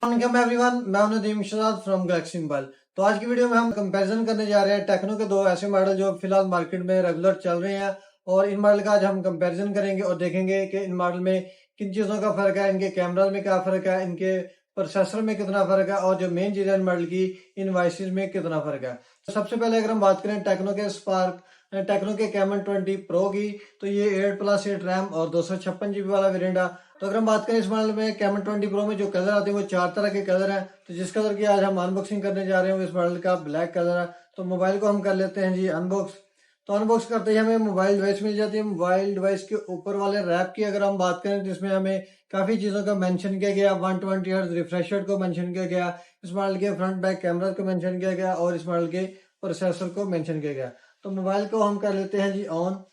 Welcome everyone, मैं हूं Nadeem Shahzad from Galaxy Mobile. तो आज की वीडियो में हम कंपैरिजन करने जा रहे हैं टेक्नो के दो ऐसे मॉडल जो फिलहाल मार्केट में रेगुलर चल रहे हैं। और इन मॉडल का आज हम कंपैरिजन करेंगे और देखेंगे कि इन मॉडल में किन चीज़ों का फ़र्क है, इनके कैमरा में क्या फ़र्क है, इनके प्रोसेसर में कितना फ़र्क है और जो मेन चीज़ है इन मॉडल की, इन वॉइसेस में कितना फ़र्क है। तो सबसे पहले अगर हम बात करें टेक्नो के कैमन 20 प्रो की, तो ये 8+8 रैम और 256 GB वाला वेरिएंट है। तो अगर हम बात करें इस मॉडल में कैमन 20 प्रो में जो कलर आते हैं वो 4 तरह के कलर हैं। तो जिस कलर की आज हम अनबॉक्सिंग करने जा रहे हैं इस मॉडल का ब्लैक कलर है। तो मोबाइल को हम कर लेते हैं जी अनबॉक्स। तो अनबॉक्स करते ही हमें मोबाइल डिवाइस मिल जाती है। मोबाइल डिवाइस के ऊपर वाले रैप की अगर हम बात करें तो इसमें हमें काफ़ी चीज़ों का मेंशन किया गया। 120 हर्ट्ज रिफ्रेश रेट को मेंशन किया गया, इस मॉडल के फ्रंट बैक कैमरा को मेंशन किया गया और इस मॉडल के प्रोसेसर को मेंशन किया गया। तो मोबाइल को हम कर लेते हैं जी ऑन।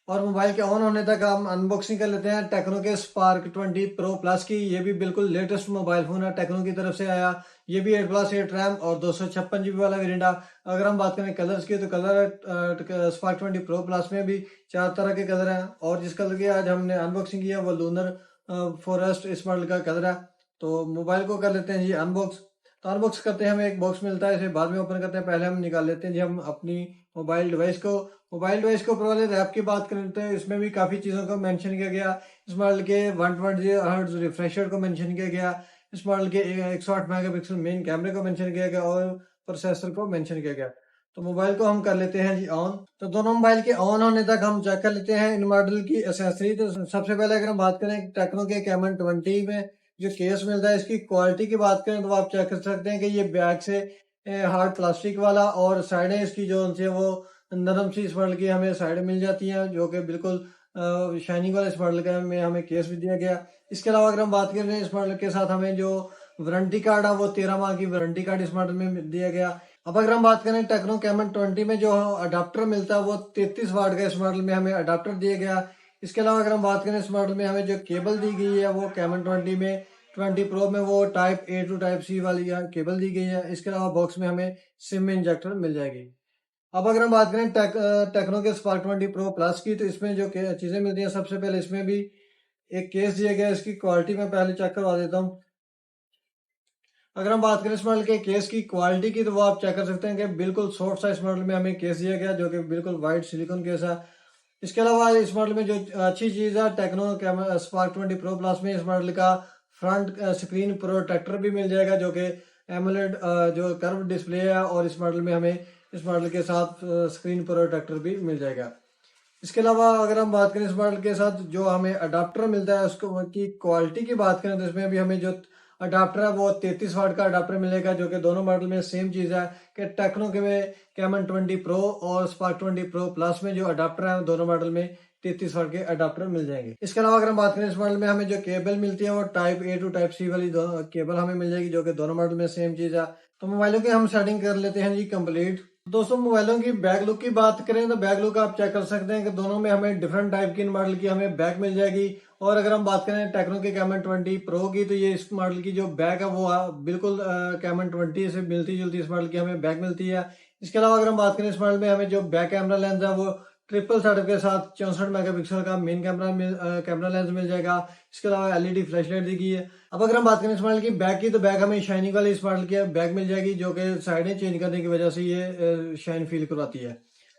और मोबाइल के ऑन होने तक हम अनबॉक्सिंग कर लेते हैं टेक्नो के स्पार्क 20 प्रो प्लस की। ये भी बिल्कुल लेटेस्ट मोबाइल फोन है, टेक्नो की तरफ से आया। ये भी 8+8 रैम और 256 GB वाला वेरिएंट है। अगर हम बात करें कलर्स की तो कलर स्पार्क 20 प्रो प्लस में भी 4 तरह के कलर हैं। और जिस कलर की आज हमने अनबॉक्सिंग किया वो लूनर फॉरेस्ट इस मॉडल का कलर है। तो मोबाइल को कर लेते हैं जी अनबॉक्स। तो अनबॉक्स करते हैं हमें एक बॉक्स मिलता है, इसे बाद में ओपन करते हैं। पहले हम निकाल लेते हैं जी हम अपनी मोबाइल डिवाइस को। मोबाइल डिवाइस के ऊपर वाले रैप की बात करें तो इसमें भी काफ़ी चीज़ों को मेंशन किया गया। इस मॉडल के 120 हर्ट्ज रिफ्रेश रेट को मेंशन किया गया। इस मॉडल के 108 मेगापिक्सल मेन कैमरे को मेंशन किया गया और प्रोसेसर को मेंशन किया गया। तो मोबाइल को हम कर लेते हैं जी ऑन। तो दोनों मोबाइल के ऑन होने तक हम चेक कर लेते हैं इन मॉडल की एसेसरी। तो सबसे पहले अगर हम बात करें टेक्नो के कैमन 20 में जो केस मिलता है, इसकी क्वालिटी की बात करें तो आप चेक कर सकते हैं कि ये बैक से हार्ड प्लास्टिक वाला और साइडें इसकी जो है वो नरम सी इस मॉडल की हमें साइड मिल जाती हैं, जो कि बिल्कुल शाइनिंग वाला इस मॉडल का में हमें केस भी दिया गया। इसके अलावा अगर हम बात करें इस मॉडल के साथ हमें जो वारंटी कार्ड है वो 13 माह की वारंटी कार्ड इस मॉडल में दिया गया। अब अगर हम बात करें टेक्नो कैमन 20 में जो अडाप्टर मिलता है वो 33 वाट का इस मॉडल में हमें अडाप्टर दिया गया। इसके अलावा अगर हम बात करें इस मॉडल में हमें जो केबल दी गई है वो कैमन 20 प्रो में वो type A to type C वाली केबल दी गई है। इसके अलावा बॉक्स में हमें सिम इंजेक्टर मिल जाएगी। अब अगर हम बात करें टेक्नो के स्पार्क 20 प्रो प्लस की, तो इसमें जो चीज़ें मिलती हैं सबसे पहले इसमें भी एक केस दिया गया है। इसकी क्वालिटी मैं पहले चेक करवा देता हूँ। अगर हम बात करें इस मॉडल के केस की क्वालिटी की तो वो आप चेक कर सकते हैं कि बिल्कुल सॉफ्ट सा इस मॉडल में हमें केस दिया गया, जो कि बिल्कुल वाइट सिलिकॉन केस है। इसके अलावा इस मॉडल में जो अच्छी चीज़ है Tecno camera Spark 20 pro plus में, इस मॉडल का फ्रंट स्क्रीन प्रोटेक्टर भी मिल जाएगा, जो कि एमोलेड जो कर्व डिस्प्ले है। और इस मॉडल में हमें इस मॉडल के साथ स्क्रीन प्रोटेक्टर भी मिल जाएगा। इसके अलावा अगर हम बात करें इस मॉडल के साथ जो हमें अडाप्टर मिलता है उसको की क्वालिटी की बात करें तो इसमें भी हमें जो अडाप्टर है वो 33 वाट का अडाप्टर मिलेगा, जो कि दोनों मॉडल में सेम चीज़ है कि टेक्नो के में कैमन 20 प्रो और स्पार्क 20 प्रो प्लस में जो अडाप्टर है दोनों मॉडल में 33 वाट के अडाप्टर मिल जाएंगे। इसके अलावा अगर हम बात करें इस मॉडल में हमें जो केबल मिलती है वो type A to type C वाली केबल हमें मिल जाएगी, जो कि दोनों मॉडल में सेम चीज़ है। तो मोबाइलों की हम सेटिंग कर लेते हैं जी कंप्लीट। दोस्तों मोबाइलों की बैक लुक की बात करें तो बैक लुक आप चेक कर सकते हैं कि दोनों में हमें डिफरेंट टाइप की मॉडल की हमें बैक मिल जाएगी। और अगर हम बात करें टेक्नो के कैमन 20 प्रो की, तो ये इस मॉडल की जो बैक है वो बिल्कुल कैमन 20 से मिलती जुलती इस मॉडल की हमें बैक मिलती है। इसके अलावा अगर हम बात करें इस मॉडल में हमें जो बैक कैमरा लेंस है वो ट्रिपल सेटअप के साथ 64 मेगापिक्सल का मेन कैमरा लेंस मिल जाएगा। इसके अलावा एलईडी फ्लैश लाइट दी गई है। अब अगर हम बात करें इस मॉडल की बैक की, तो बैक हमें शाइनिंग वाली इस मॉडल की बैक मिल जाएगी, जो कि साइडें चेंज करने की वजह से ये शाइन फील करवाती है।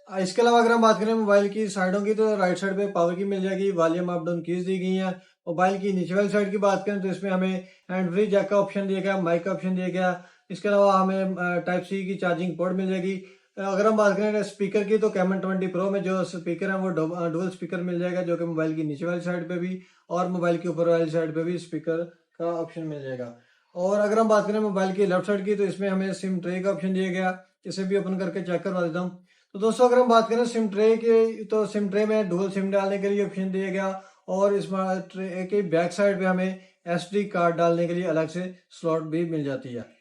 इसके अलावा अगर हम बात करें मोबाइल की साइडों की, तो राइट साइड पे पावर की मिल जाएगी, वॉल्यूम अप डाउन कीज दी गई हैं। मोबाइल की नीचे वाली साइड की बात करें तो इसमें हमें हैंड फ्री जैक का ऑप्शन दिया गया, माइक का ऑप्शन दिया गया। इसके अलावा हमें टाइप सी की चार्जिंग पोर्ट मिल जाएगी। अगर हम बात करें स्पीकर की, तो कैमन 20 प्रो में जो स्पीकर है वो डुअल स्पीकर मिल जाएगा, जो कि मोबाइल की नीचे वाली साइड पे भी और मोबाइल की ऊपर वाली साइड पे भी स्पीकर का ऑप्शन मिल जाएगा। और अगर हम बात करें मोबाइल की लेफ्ट साइड की, तो इसमें हमें सिम ट्रे का ऑप्शन दिया गया। इसे भी ओपन करके चेक करवा देता हूँ। तो दोस्तों अगर हम बात करें सिम ट्रे की, तो सिम ट्रे में डुअल सिम डालने के लिए ऑप्शन दिया गया। और इस ट्रे के बैक साइड पे हमें एसडी कार्ड डालने के लिए अलग से स्लॉट भी मिल जाती है।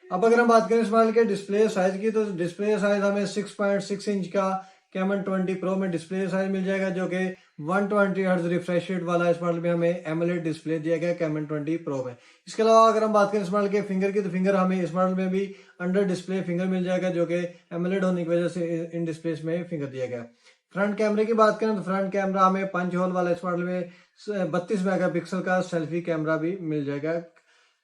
अब अगर हम बात करें इस मॉडल के डिस्प्ले साइज की, तो डिस्प्ले साइज हमें 6.6 इंच का कैमन 20 प्रो में डिस्प्ले साइज मिल जाएगा, जो कि 120 हर्ट्ज रिफ्रेश रेट वाला इस मॉडल में हमें एमोलेड डिस्प्ले दिया गया कैमन 20 प्रो में। इसके अलावा अगर हम बात करें इस मॉडल के फिंगर की, तो फिंगर हमें इस मॉडल में भी अंडर डिस्प्ले फिंगर मिल जाएगा, जो कि एमोलेड होने की वजह से इन डिस्प्ले में फिंगर दिया गया। फ्रंट कैमरे की बात करें तो फ्रंट कैमरा हमें पंच होल वाला इस मॉडल में 32 मेगापिक्सल का सेल्फी कैमरा भी मिल जाएगा।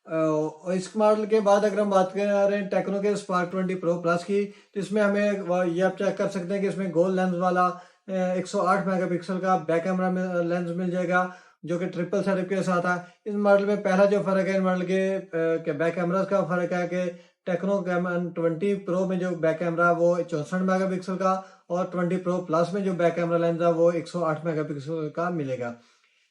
और इस मॉडल के बाद अगर हम बात कर रहे हैं टेक्नो के स्पार्क 20 प्रो प्लस की, तो इसमें हमें ये आप चेक कर सकते हैं कि इसमें गोल लेंस वाला 108 मेगापिक्सल का बैक कैमरा में लेंस मिल जाएगा, जो कि ट्रिपल सेटअप के साथ है। इस मॉडल में पहला जो फर्क है इन मॉडल के बैक कैमरास का फर्क है कि टेक्नो कैमन 20 प्रो में जो बैक कैमरा है वो 64 मेगापिक्सल का, और 20 प्रो प्लस में जो बैक कैमरा लेंस है वो 108 मेगापिक्सल का मिलेगा।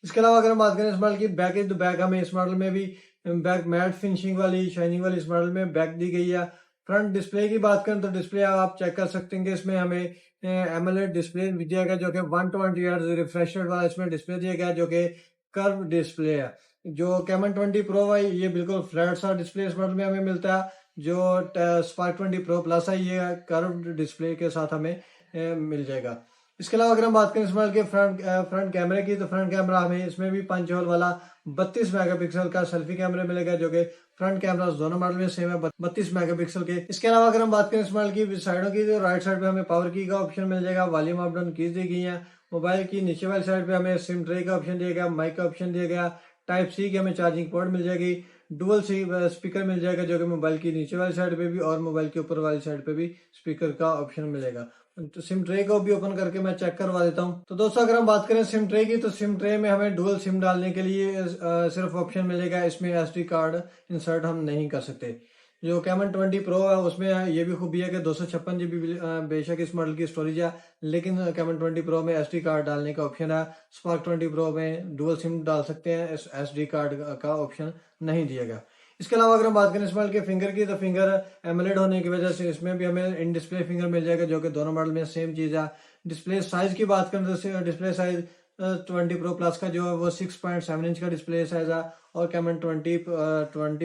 इसके अलावा अगर हम बात करें इस मॉडल की बैक इज द बैक, हमें इस मॉडल में भी बैक मैट फिनिशिंग वाली शाइनिंग वाली इस मॉडल में बैक दी गई है। फ्रंट डिस्प्ले की बात करें तो डिस्प्ले आप चेक कर सकते हैं कि इसमें हमें एमोलेड डिस्प्ले दिया गया, जो कि 120 हर्ट्ज रिफ्रेश रेट वाला इसमें डिस्प्ले दिया गया, जो कि कर्व डिस्प्ले है। जो कैमन 20 प्रो है ये बिल्कुल फ्लैट सा डिस्प्ले इस मॉडल में हमें मिलता है। जो स्पार्क 20 प्रो प्लस है ये कर्व डिस्प्ले के साथ हमें मिल जाएगा। इसके अलावा अगर हम बात करें इस मॉडल के फ्रंट कैमरे की, तो फ्रंट कैमरा हमें इसमें भी पंच होल वाला 32 मेगापिक्सल का सेल्फी कैमरा मिलेगा, जो कि फ्रंट कैमरा दोनों मॉडल में सेम है 32 मेगापिक्सल के। इसके अलावा अगर हम बात करें इस मॉडल की साइडों की, तो राइट साइड पे हमें पावर की का ऑप्शन मिल जाएगा, वॉल्यूम अप डाउन कीज दी गई है। मोबाइल की नीचे वाली साइड पे हमें सिम ट्रे का ऑप्शन दिया गया, माइक का ऑप्शन दिया गया, टाइप सी की हमें चार्जिंग पोर्ट मिल जाएगी, डुअल सी स्पीकर मिल जाएगा, जो कि मोबाइल की नीचे वाली साइड पे भी और मोबाइल के ऊपर वाली साइड पे भी स्पीकर का ऑप्शन मिलेगा। तो सिम ट्रे को भी ओपन करके मैं चेक करवा देता हूँ। तो दोस्तों अगर हम बात करें सिम ट्रे की, तो सिम ट्रे में हमें डुअल सिम डालने के लिए सिर्फ ऑप्शन मिलेगा, इसमें एसडी कार्ड इंसर्ट हम नहीं कर सकते। जो कैमन 20 प्रो है उसमें ये भी खूबी है कि 256 GB बेशक इस मॉडल की स्टोरेज है, लेकिन कैमन 20 प्रो में एसडी कार्ड डालने का ऑप्शन है। स्पार्क 20 प्रो में डुअल सिम डाल सकते हैं, एसडी कार्ड का ऑप्शन नहीं दिया गया। इसके अलावा अगर हम बात करें इस मॉडल के फिंगर की, तो फिंगर एमोलेड होने की वजह से इसमें भी हमें इन डिस्प्ले फिंगर मिल जाएगा, जो कि दोनों मॉडल में सेम चीज़ है। डिस्प्ले साइज की बात करें तो डिस्प्ले साइज 20 प्रो प्लस का जो है वो 6.7 इंच का डिस्प्ले साइज है, और कैमन 20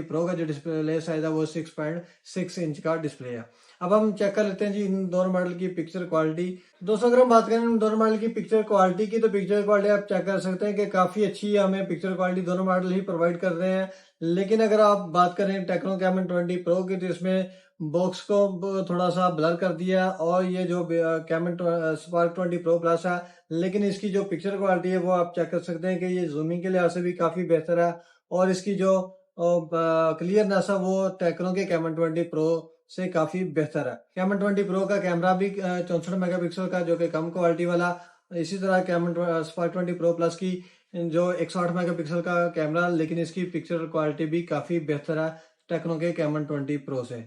प्रो का जो डिस्प्ले साइज है वो 6.6 इंच का डिस्प्ले है। अब हम चेक कर लेते हैं जी इन दोनों मॉडल की पिक्चर क्वालिटी। दोस्तों अगर हम बात करें इन दोनों मॉडल की पिक्चर क्वालिटी की, तो पिक्चर क्वालिटी आप चेक कर सकते हैं कि काफ़ी अच्छी है, हमें पिक्चर क्वालिटी दोनों मॉडल ही प्रोवाइड कर रहे हैं। लेकिन अगर आप बात करें टेक्नो कैमन 20 प्रो की, तो इसमें बॉक्स को थोड़ा सा ब्लर कर दिया है, और ये जो कैमन स्पार्क 20 प्रो प्लस है, लेकिन इसकी जो पिक्चर क्वालिटी है वो आप चेक कर सकते हैं कि ये जूमिंग के लिहाज से भी काफ़ी बेहतर है, और इसकी जो क्लियरनेस है वो टेक्नो के कैमन 20 प्रो से काफ़ी बेहतर है। कैमन 20 प्रो का कैमरा भी 64 मेगापिक्सल का, जो कि कम क्वालिटी वाला। इसी तरह कैमन स्पार्क 20 प्रो प्लस की जो 108 मेगापिक्सल का कैमरा, लेकिन इसकी पिक्चर क्वालिटी भी काफ़ी बेहतर है टेक्नो के कैमन 20 प्रो से।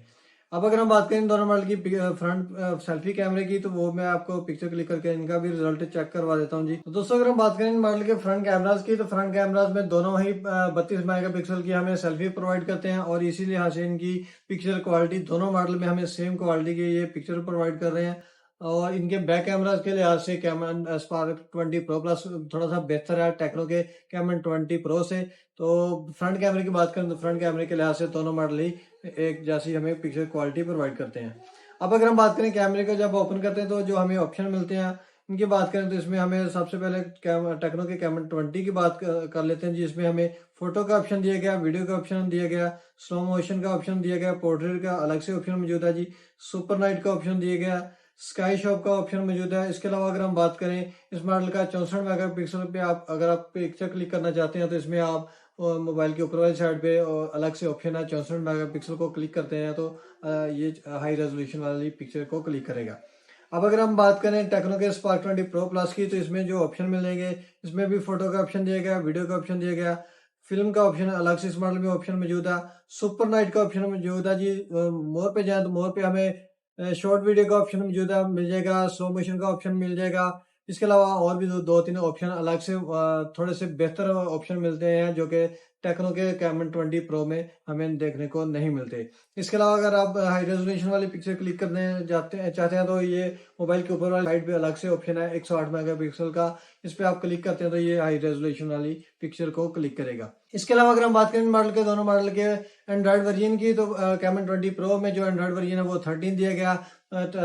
अब अगर हम बात करें दोनों मॉडल की फ्रंट सेल्फी कैमरे की, तो वो मैं आपको पिक्चर क्लिक करके इनका भी रिजल्ट चेक करवा देता हूं जी। तो दोस्तों अगर हम बात करें इन मॉडल के फ्रंट कैमरास की, तो फ्रंट कैमरास में दोनों ही 32 मेगापिक्सल की हमें सेल्फी प्रोवाइड करते हैं, और इसीलिए यहाँ से इनकी पिक्चर क्वालिटी दोनों मॉडल में हमें सेम क्वालिटी की ये पिक्चर प्रोवाइड कर रहे हैं। और इनके बैक कैमराज के लिहाज से कैमन स्पार्क 20 प्रो प्लस थोड़ा सा बेहतर है टेक्नो के कैमन 20 प्रो से। तो फ्रंट कैमरे की बात करें तो फ्रंट कैमरे के लिहाज से दोनों मॉडल ही एक जैसी हमें पिक्चर क्वालिटी प्रोवाइड करते हैं। अब अगर हम बात करें कैमरे को जब ओपन करते हैं तो जो हमें ऑप्शन मिलते हैं इनकी बात करें, तो इसमें हमें सबसे पहले टेक्नो के कैमन 20 की बात कर लेते हैं जी। इसमें हमें फोटो का ऑप्शन दिया गया, वीडियो का ऑप्शन दिया गया, स्लो मोशन का ऑप्शन दिया गया, पोर्ट्रेट का अलग से ऑप्शन मौजूद है जी, सुपर नाइट का ऑप्शन दिया गया, स्काई शॉप का ऑप्शन मौजूद है। इसके अलावा अगर हम बात करें इस मॉडल का 64 मेगापिक्सल पे अगर आप पिक्चर क्लिक करना चाहते हैं, तो इसमें आप मोबाइल के ऊपर वाली साइड पे अलग से ऑप्शन है 64 मेगापिक्सल को क्लिक करते हैं तो ये हाई रेजोल्यूशन वाली पिक्चर को क्लिक करेगा। अब अगर हम बात करें टेक्नो के स्पार्क 20 प्रो प्लस की, तो इसमें जो ऑप्शन मिलेंगे इसमें भी फोटो का ऑप्शन दिया गया, वीडियो का ऑप्शन दिया गया, फिल्म का ऑप्शन अलग से इस मॉडल में ऑप्शन मौजूद है, सुपर नाइट का ऑप्शन मौजूद है जी। मोर पे जाए तो मोर पे हमें शॉर्ट वीडियो का ऑप्शन मौजूद है मिल जाएगा, स्लो मोशन का ऑप्शन मिल जाएगा। इसके अलावा और भी दो तीन ऑप्शन अलग से थोड़े से बेहतर ऑप्शन मिलते हैं, जो कि टेक्नो के कैमन 20 प्रो में हमें देखने को नहीं मिलते। इसके अलावा अगर आप हाई रेजोल्यूशन वाली पिक्चर क्लिक करने चाहते हैं, तो ये मोबाइल के ऊपर वाली साइड पे अलग से ऑप्शन है 108 मेगापिक्सल का, इस पे आप क्लिक करते हैं तो ये हाई रेजोल्यूशन वाली पिक्चर को क्लिक करेगा। इसके अलावा अगर हम बात करें मॉडल के दोनों मॉडल के एंड्रॉइड वर्जन की, तो कैमन 20 प्रो में जो एंड्रॉइड वर्जन है वो 13 दिया गया।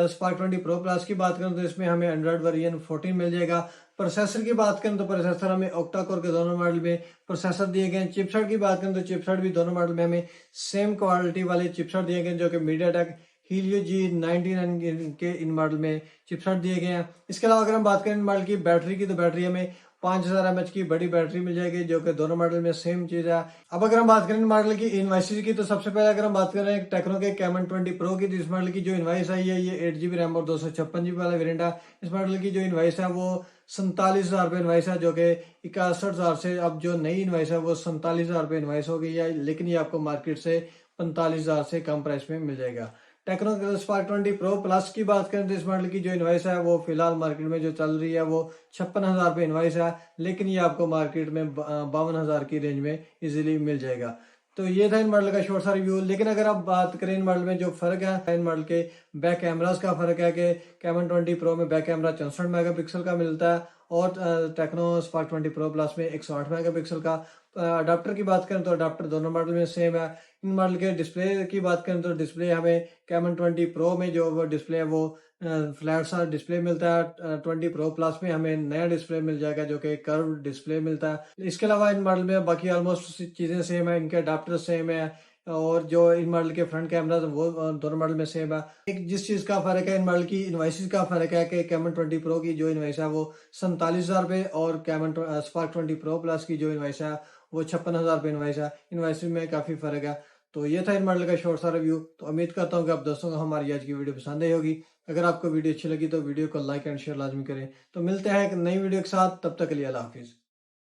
स्पार्क 20 प्रो प्लस की बात करें तो इसमें हमें एंड्रॉइड वर्जन 14 मिल जाएगा। प्रोसेसर की बात करें तो प्रोसेसर हमें ऑक्टा कोर के दोनों मॉडल में प्रोसेसर दिए गए हैं। चिपसेट की बात करें तो चिपसेट भी दोनों मॉडल में हमें सेम क्वालिटी वाले चिपसेट दिए गए, जो कि मीडियाटेक हीलियो G99 के इन मॉडल में चिपसेट दिए गए हैं। इसके अलावा अगर हम बात करें इन मॉडल की बैटरी की, तो बैटरी हमें 5000 mAh की बड़ी बैटरी मिल जाएगी, जो कि दोनों मॉडल में सेम चीज है। अब अगर हम बात करें मॉडल की इनवाइसेस की, तो सबसे पहले अगर हम बात करें टेक्नो के कैमन 20 प्रो की, तो इस मॉडल की जो इनवाइस आई है ये 8 GB रैम और 256 GB वाला वेरिएंट है। इस मॉडल की जो इनवाइस है वो 47,000 रुपये इनवाइस है, जो कि 61,000 से अब जो नई इनवाइस है वो 47,000 रुपये इनवाइस हो गई है, लेकिन ये आपको मार्केट से 45,000 से कम प्राइस में मिल जाएगा। टेक्नो स्पार्क 20 प्रो प्लस की बात करें तो इस मॉडल की जो इनवाइस है वो फिलहाल मार्केट में जो चल रही है वो 56,000 रुपये इनवाइस है, लेकिन ये आपको मार्केट में 52,000 की रेंज में इजीली मिल जाएगा। तो ये था इन मॉडल का शॉर्ट सा रिव्यू। लेकिन अगर आप बात करें इन मॉडल में जो फर्क है, इन मॉडल के बैक कैमरास का फर्क है कि कैमन 20 प्रो में बैक कैमरा 64 मेगापिक्सल का मिलता है और टेक्नो स्पार्क 20 प्रो प्लस में 108 मेगापिक्सल का। अडाप्टर की बात करें तो अडाप्टर दोनों मॉडल में सेम है। इन मॉडल के डिस्प्ले की बात करें तो डिस्प्ले हमें कैमन 20 प्रो में जो वो डिस्प्ले है वो फ्लैट सा डिस्प्ले मिलता है। 20 प्रो प्लस में हमें नया डिस्प्ले मिल जाएगा जो कि कर्व डिस्प्ले मिलता है। इसके अलावा इन मॉडल में बाकी ऑलमोस्ट चीजें सेम है, इनके अडाप्टर सेम है और जो इन मॉडल के फ्रंट कैमरा वो दोनों मॉडल में सेम है। एक जिस चीज का फर्क है इन मॉडल की इनवाइसेस का फर्क है कि कैमन 20 प्रो की जो इनवाइस है वो 47,000 रुपये और कैमन स्पार्क 20 प्रो प्लस की जो इनवाइस है वो 56,000 रुपये इनवाइस है। इनवाइस में काफी फर्क है। तो ये था इन मॉडल का शॉर्ट सा रिव्यू। तो उम्मीद करता हूँ कि आप दोस्तों को हमारी आज की वीडियो पसंद आई होगी। अगर आपको वीडियो अच्छी लगी तो वीडियो को लाइक एंड शेयर लाजमी करें। तो मिलते हैं एक नई वीडियो के साथ, तब तक के लिए अल्लाह हाफिज।